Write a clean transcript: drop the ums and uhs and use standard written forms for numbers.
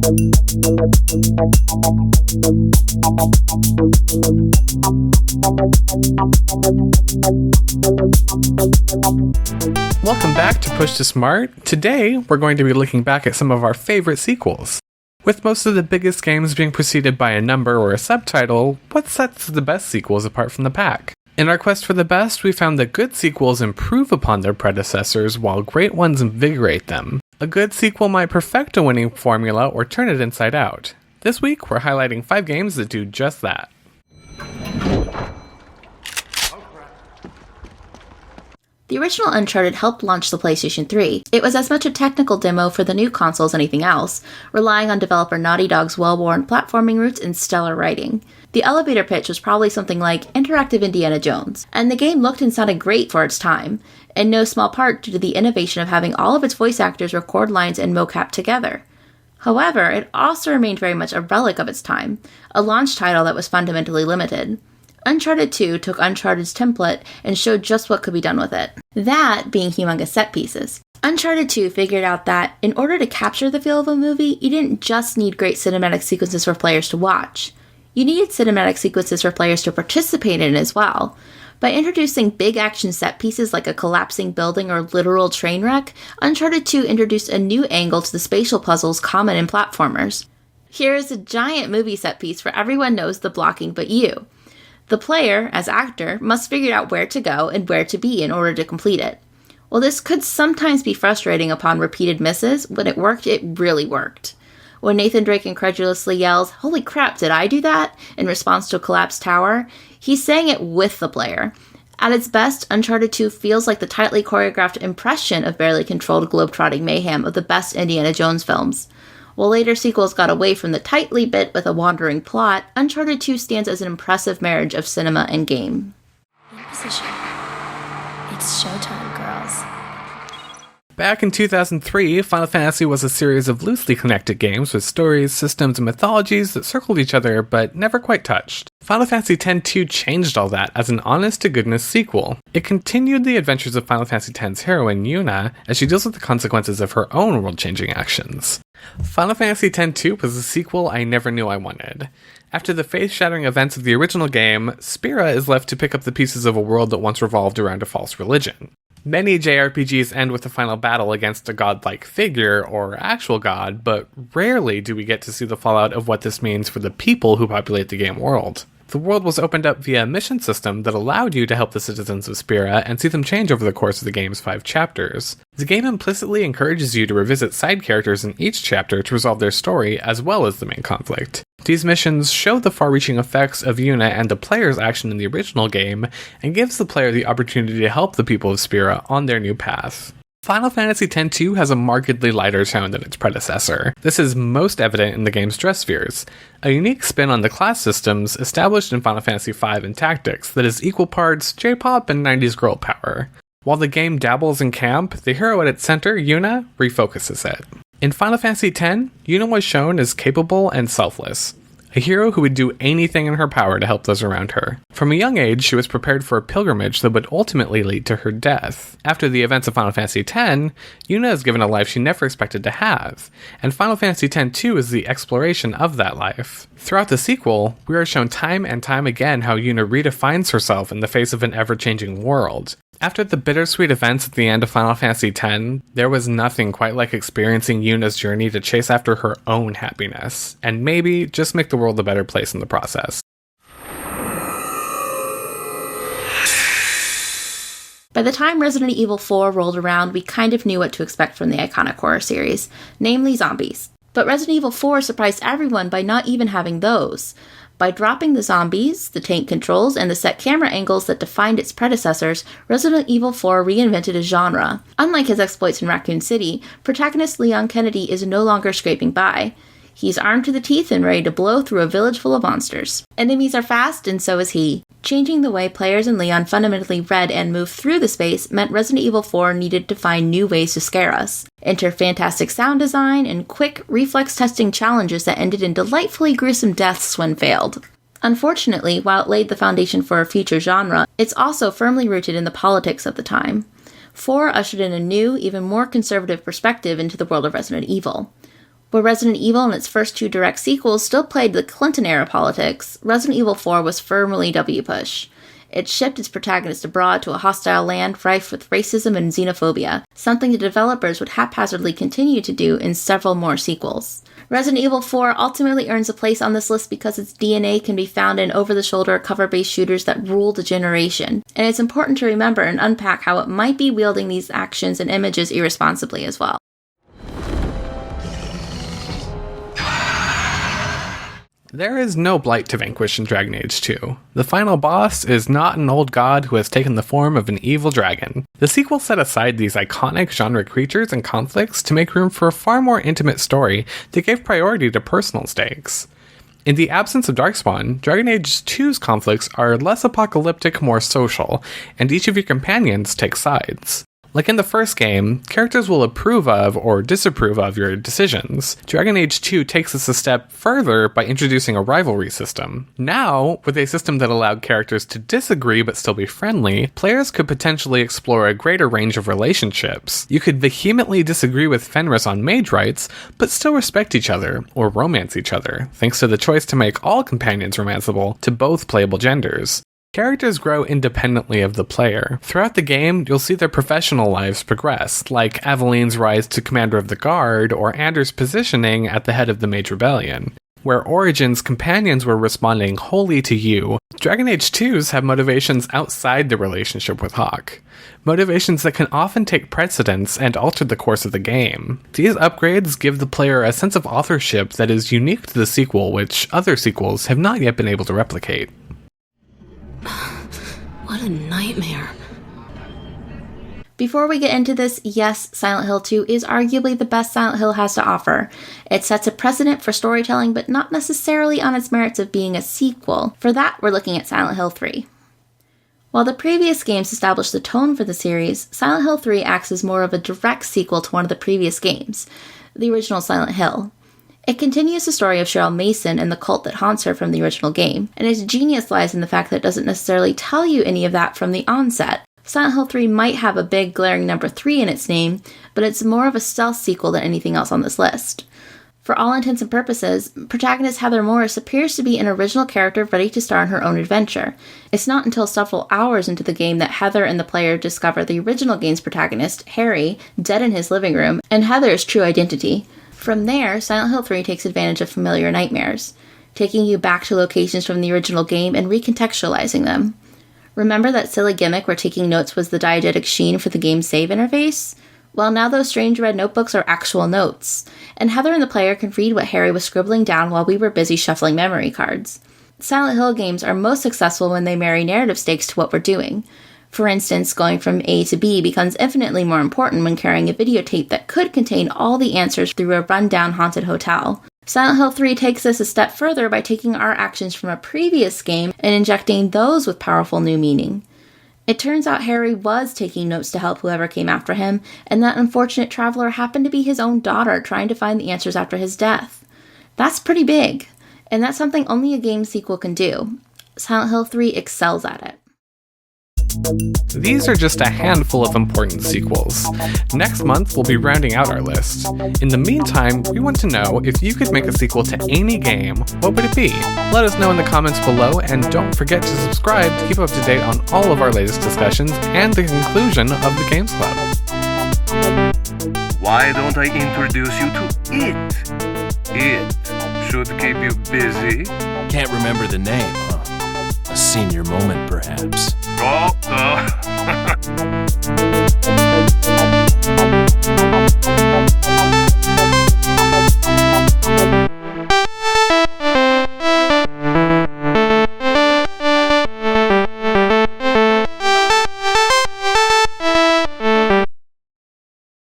Welcome back to Push to Smart. Today, we're going to be looking back at some of our favorite sequels. With most of the biggest games being preceded by a number or a subtitle, what sets the best sequels apart from the pack? In our quest for the best, we found that good sequels improve upon their predecessors while great ones invigorate them. A good sequel might perfect a winning formula or turn it inside out. This week, we're highlighting 5 games that do just that. The original Uncharted helped launch the PlayStation 3. It was as much a technical demo for the new console as anything else, relying on developer Naughty Dog's well-worn platforming roots and stellar writing. The elevator pitch was probably something like interactive Indiana Jones, and the game looked and sounded great for its time, in no small part due to the innovation of having all of its voice actors record lines and mocap together. However, it also remained very much a relic of its time, a launch title that was fundamentally limited. Uncharted 2 took Uncharted's template and showed just what could be done with it. That being humongous set pieces. Uncharted 2 figured out that, in order to capture the feel of a movie, you didn't just need great cinematic sequences for players to watch. You needed cinematic sequences for players to participate in as well. By introducing big action set pieces like a collapsing building or literal train wreck, Uncharted 2 introduced a new angle to the spatial puzzles common in platformers. Here is a giant movie set piece where everyone knows the blocking but you. The player, as actor, must figure out where to go and where to be in order to complete it. While this could sometimes be frustrating upon repeated misses, when it worked, it really worked. When Nathan Drake incredulously yells, "Holy crap, did I do that?" in response to a collapsed tower, he's saying it with the player. At its best, Uncharted 2 feels like the tightly choreographed impression of barely controlled globetrotting mayhem of the best Indiana Jones films. While later sequels got away from the tightly bit with a wandering plot, Uncharted 2 stands as an impressive marriage of cinema and game. Inquisition. It's showtime, girls. Back in 2003, Final Fantasy was a series of loosely connected games with stories, systems, and mythologies that circled each other but never quite touched. Final Fantasy X-2 changed all that as an honest-to-goodness sequel. It continued the adventures of Final Fantasy X's heroine, Yuna, as she deals with the consequences of her own world-changing actions. Final Fantasy X-2 was a sequel I never knew I wanted. After the faith-shattering events of the original game, Spira is left to pick up the pieces of a world that once revolved around a false religion. Many JRPGs end with a final battle against a godlike figure, or actual god, but rarely do we get to see the fallout of what this means for the people who populate the game world. The world was opened up via a mission system that allowed you to help the citizens of Spira and see them change over the course of the game's 5 chapters. The game implicitly encourages you to revisit side characters in each chapter to resolve their story as well as the main conflict. These missions show the far-reaching effects of Yuna and the player's action in the original game, and gives the player the opportunity to help the people of Spira on their new path. Final Fantasy X-2 has a markedly lighter tone than its predecessor. This is most evident in the game's dress spheres, a unique spin on the class systems established in Final Fantasy V and Tactics that is equal parts J-pop and 90s girl power. While the game dabbles in camp, the hero at its center, Yuna, refocuses it. In Final Fantasy X, Yuna was shown as capable and selfless, a hero who would do anything in her power to help those around her. From a young age, she was prepared for a pilgrimage that would ultimately lead to her death. After the events of Final Fantasy X, Yuna is given a life she never expected to have, and Final Fantasy X-2 is the exploration of that life. Throughout the sequel, we are shown time and time again how Yuna redefines herself in the face of an ever-changing world. After the bittersweet events at the end of Final Fantasy X, there was nothing quite like experiencing Yuna's journey to chase after her own happiness, and maybe just make the world a better place in the process. By the time Resident Evil 4 rolled around, we kind of knew what to expect from the iconic horror series, namely zombies. But Resident Evil 4 surprised everyone by not even having those. By dropping the zombies, the tank controls, and the set camera angles that defined its predecessors, Resident Evil 4 reinvented a genre. Unlike his exploits in Raccoon City, protagonist Leon Kennedy is no longer scraping by. He's armed to the teeth and ready to blow through a village full of monsters. Enemies are fast, and so is he. Changing the way players in Leon fundamentally read and moved through the space meant Resident Evil 4 needed to find new ways to scare us. Enter fantastic sound design and quick, reflex-testing challenges that ended in delightfully gruesome deaths when failed. Unfortunately, while it laid the foundation for a future genre, it's also firmly rooted in the politics of the time. 4 ushered in a new, even more conservative perspective into the world of Resident Evil. Where Resident Evil and its first 2 direct sequels still played the Clinton-era politics, Resident Evil 4 was firmly W-push. It shipped its protagonist abroad to a hostile land rife with racism and xenophobia, something the developers would haphazardly continue to do in several more sequels. Resident Evil 4 ultimately earns a place on this list because its DNA can be found in over-the-shoulder cover-based shooters that ruled a generation, and it's important to remember and unpack how it might be wielding these actions and images irresponsibly as well. There is no blight to Vanquish in Dragon Age 2. The final boss is not an old god who has taken the form of an evil dragon. The sequel set aside these iconic genre creatures and conflicts to make room for a far more intimate story that gave priority to personal stakes. In the absence of Darkspawn, Dragon Age 2's conflicts are less apocalyptic, more social, and each of your companions takes sides. Like in the first game, characters will approve of or disapprove of your decisions. Dragon Age 2 takes this a step further by introducing a rivalry system. Now, with a system that allowed characters to disagree but still be friendly, players could potentially explore a greater range of relationships. You could vehemently disagree with Fenris on mage rights, but still respect each other, or romance each other, thanks to the choice to make all companions romanceable to both playable genders. Characters grow independently of the player. Throughout the game, you'll see their professional lives progress, like Aveline's rise to Commander of the Guard, or Anders' positioning at the head of the Mage Rebellion. Where Origin's companions were responding wholly to you, Dragon Age 2's have motivations outside the relationship with Hawke. Motivations that can often take precedence and alter the course of the game. These upgrades give the player a sense of authorship that is unique to the sequel, which other sequels have not yet been able to replicate. What a nightmare. Before we get into this, yes, Silent Hill 2 is arguably the best Silent Hill has to offer. It sets a precedent for storytelling, but not necessarily on its merits of being a sequel. For that, we're looking at Silent Hill 3. While the previous games established the tone for the series, Silent Hill 3 acts as more of a direct sequel to one of the previous games, the original Silent Hill. It continues the story of Cheryl Mason and the cult that haunts her from the original game, and its genius lies in the fact that it doesn't necessarily tell you any of that from the onset. Silent Hill 3 might have a big glaring number 3 in its name, but it's more of a stealth sequel than anything else on this list. For all intents and purposes, protagonist Heather Morris appears to be an original character ready to star in her own adventure. It's not until several hours into the game that Heather and the player discover the original game's protagonist, Harry, dead in his living room, and Heather's true identity. From there, Silent Hill 3 takes advantage of familiar nightmares, taking you back to locations from the original game and recontextualizing them. Remember that silly gimmick where taking notes was the diegetic sheen for the game's save interface? Well, now those strange red notebooks are actual notes, and Heather and the player can read what Harry was scribbling down while we were busy shuffling memory cards. Silent Hill games are most successful when they marry narrative stakes to what we're doing. For instance, going from A to B becomes infinitely more important when carrying a videotape that could contain all the answers through a run-down haunted hotel. Silent Hill 3 takes this a step further by taking our actions from a previous game and injecting those with powerful new meaning. It turns out Harry was taking notes to help whoever came after him, and that unfortunate traveler happened to be his own daughter trying to find the answers after his death. That's pretty big, and that's something only a game sequel can do. Silent Hill 3 excels at it. These are just a handful of important sequels. Next month, we'll be rounding out our list. In the meantime, we want to know if you could make a sequel to any game, what would it be? Let us know in the comments below, and don't forget to subscribe to keep up to date on all of our latest discussions and the conclusion of the Games Club. Why don't I introduce you to it? It should keep you busy. Can't remember the name, huh? A senior moment, perhaps.